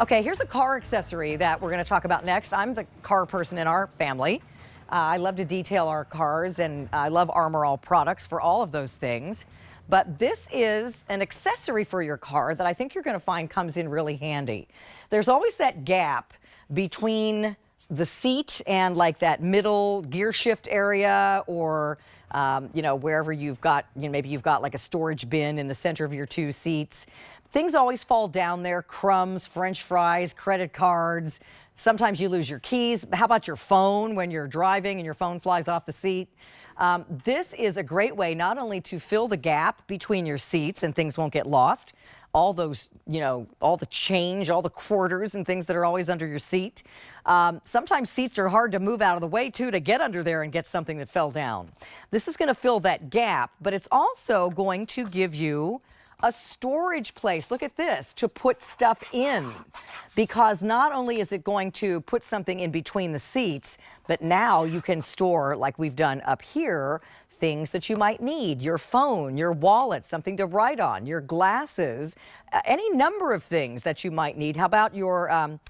Okay, here's a car accessory that we're going to talk about next. I'm the car person in our family. I love to detail our cars, and I love ArmorAll products for all of those things. But this is an accessory for your car that I think you're going to find comes in really handy. There's always that gap between the seat and like that middle gear shift area, or wherever you've got, maybe you've got like a storage bin in the center of your two seats. Things always fall down there: crumbs, French fries, credit cards. Sometimes you lose your keys. How about your phone when you're driving and your phone flies off the seat? This is a great way not only to fill the gap between your seats and things won't get lost, all those, all the change, all the quarters and things that are always under your seat. Sometimes seats are hard to move out of the way too, to get under there and get something that fell down. This is going to fill that gap, but it's also going to give you a storage place. Look at this, to put stuff in, because not only is it going to put something in between the seats, but now you can store, like we've done up here, things that you might need: your phone, your wallet, something to write on, your glasses, any number of things that you might need. How about your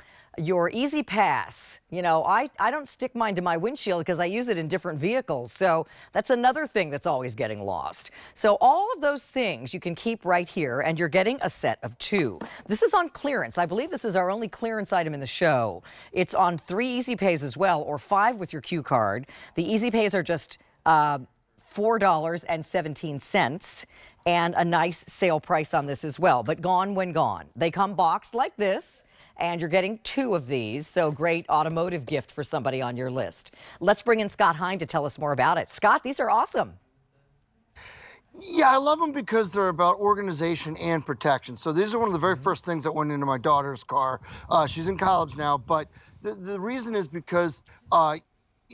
Easy Pass? I don't stick mine to my windshield because I use it in different vehicles. So that's another thing that's always getting lost. So all of those things you can keep right here, and you're getting a set of 2. This is on clearance. I believe this is our only clearance item in the show. It's on 3 Easy Pays as well, or 5 with your Q card. The Easy Pays are just $4.17, and a nice sale price on this as well, but gone when gone. They come boxed like this, and you're getting 2 of these, so great automotive gift for somebody on your list. Let's bring in Scott Hine to tell us more about it. Scott, these are awesome. Yeah, I love them because they're about organization and protection. So these are one of the very first things that went into my daughter's car. She's in college now, but the reason is because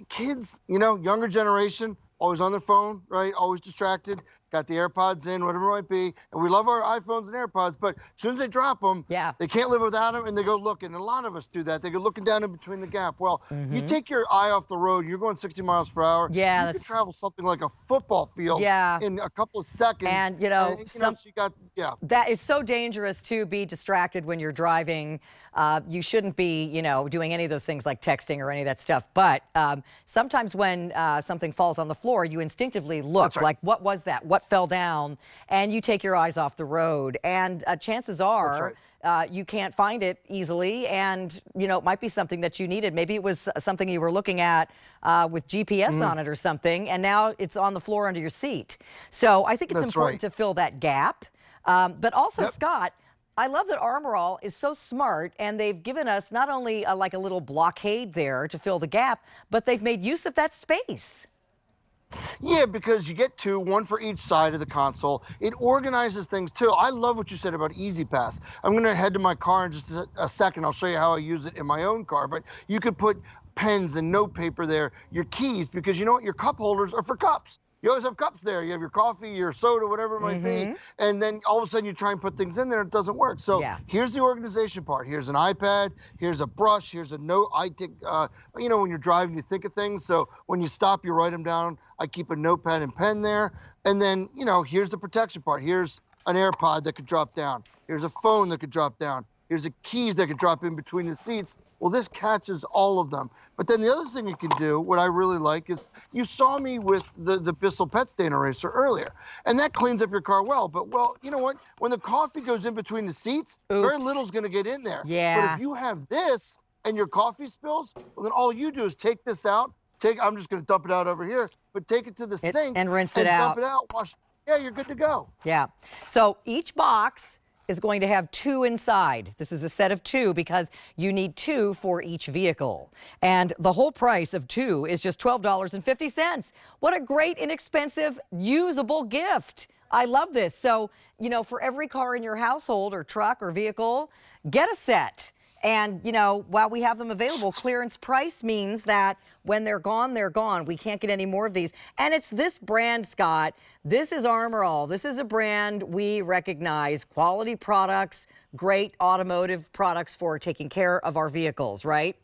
kids, younger generation, always on their phone, right? Always distracted. Got the AirPods in, whatever it might be. And we love our iPhones and AirPods, but as soon as they drop them, they can't live without them, and they go looking. And a lot of us do that. They go looking down in between the gap. Well, you take your eye off the road, you're going 60 miles per hour. Yeah, you can travel something like a football field in a couple of seconds. And, that is so dangerous to be distracted when you're driving. You shouldn't be, doing any of those things like texting or any of that stuff. But sometimes when something falls on the floor, you instinctively look, like, what was that? What fell down? And you take your eyes off the road. And chances are you can't find it easily. And, it might be something that you needed. Maybe it was something you were looking at with GPS on it or something, and now it's on the floor under your seat. So I think it's important to fill that gap. But also, Scott, I love that ArmorAll is so smart, and they've given us not only like a little blockade there to fill the gap, but they've made use of that space. Yeah, because you get 2, 1 for each side of the console. It organizes things too. I love what you said about Easy Pass. I'm going to head to my car in just a second. I'll show you how I use it in my own car. But you could put pens and note paper there, your keys, because you know what? Your cup holders are for cups. You always have cups there. You have your coffee, your soda, whatever it might be. And then all of a sudden you try and put things in there, it doesn't work. So here's the organization part. Here's an iPad, here's a brush, here's a note. I take, when you're driving, you think of things. So when you stop, you write them down. I keep a notepad and pen there. And then, here's the protection part. Here's an AirPod that could drop down. Here's a phone that could drop down. Here's the keys that could drop in between the seats. Well, this catches all of them. But then the other thing you can do, what I really like, is you saw me with the Bissell Pet Stain Eraser earlier, and that cleans up your car well. But, you know what? When the coffee goes in between the seats, very little's going to get in there. But if you have this and your coffee spills, well, then all you do is take this out. I'm just going to dump it out over here, but take it to the sink and rinse it out. Dump it out. Wash. Yeah, you're good to go. Yeah. So each box is going to have 2 inside. This is a set of 2 because you need 2 for each vehicle. And the whole price of 2 is just $12.50. What a great, inexpensive, usable gift. I love this. So, for every car in your household or truck or vehicle, get a set. And, while we have them available, clearance price means that when they're gone, they're gone. We can't get any more of these. And it's this brand, Scott. This is ArmorAll. This is a brand we recognize. Quality products, great automotive products for taking care of our vehicles, right?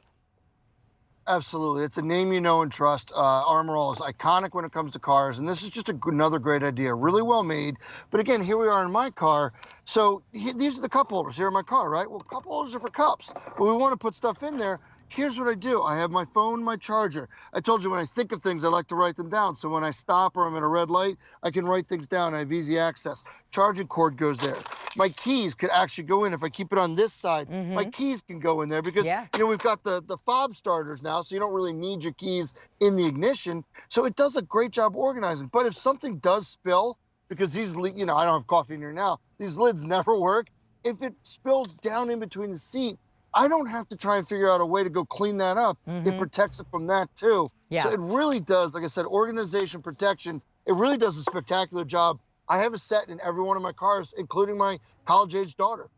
Absolutely. It's a name you know and trust. ArmorAll is iconic when it comes to cars, and this is just another great idea. Really well made. But again, here we are in my car. So these are the cup holders here in my car, right? Well, cup holders are for cups, but we want to put stuff in there. Here's what I do. I have my phone, my charger. I told you when I think of things, I like to write them down. So when I stop or I'm in a red light, I can write things down. I have easy access. Charging cord goes there. My keys could actually go in. If I keep it on this side, my keys can go in there because, you know, we've got the fob starters now, so you don't really need your keys in the ignition. So it does a great job organizing. But if something does spill, because these, you know, I don't have coffee in here now, these lids never work. If it spills down in between the seat, I don't have to try and figure out a way to go clean that up. It protects it from that too. Yeah. So it really does, like I said, organization, protection. It really does a spectacular job. I have a set in every one of my cars, including my college-age daughter.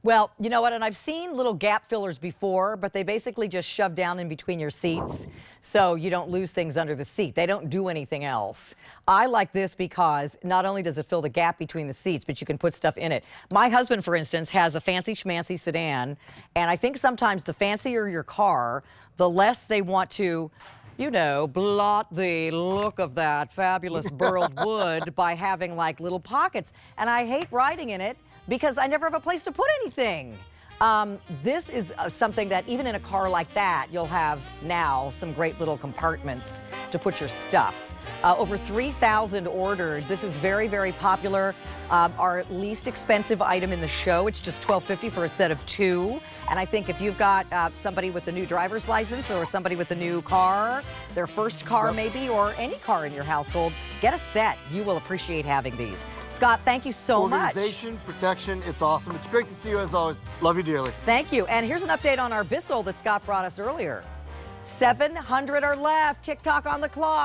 Well, you know what, and I've seen little gap fillers before, but they basically just shove down in between your seats so you don't lose things under the seat. They don't do anything else. I like this because not only does it fill the gap between the seats, but you can put stuff in it. My husband, for instance, has a fancy schmancy sedan, and I think sometimes the fancier your car, the less they want to, you know, blot the look of that fabulous burled wood by having like little pockets. And I hate riding in it because I never have a place to put anything. This is something that even in a car like that, you'll have now some great little compartments to put your stuff. Over 3,000 ordered. This is very, very popular. Our least expensive item in the show, it's just $12.50 for a set of 2. And I think if you've got somebody with a new driver's license or somebody with a new car, their first car maybe, or any car in your household, get a set. You will appreciate having these. Scott, thank you so much. Organization, protection, it's awesome. It's great to see you as always. Love you dearly. Thank you. And here's an update on our Bissell that Scott brought us earlier. 700 are left. TikTok on the clock.